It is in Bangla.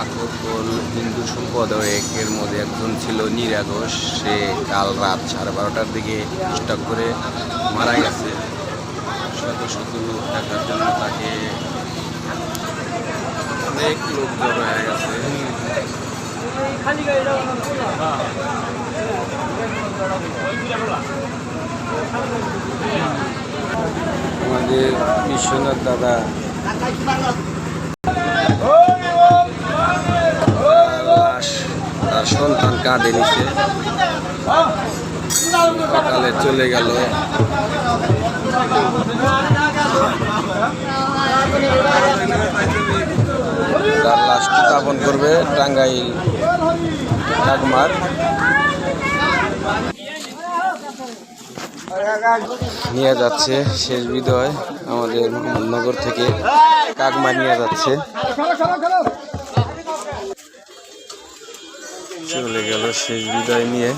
আকবর হিন্দু সম্পাদকের মধ্যে একজন ছিল নীরা ঘোষ। সে কাল রাত 12:30টার দিকে স্ট্রোক করে মারা গেছে। শত শত লোক দেখার জন্য তাকে অনেক লোক জড়ো হয়ে গেছে। আমাদের বিশ্বনাথ দাদা তার সন্তান কাঁধে নিছে, সকালে চলে গেল। তার লাশ স্থাপন করবে টাঙ্গাইল কাকমার। নিয়ে যাচ্ছে শেষ বিদায় আমাদের মোহাম্মদনগর থেকে কাকমার নিয়ে যাচ্ছে। চলে গেল শেষ বিদায় নিয়ে।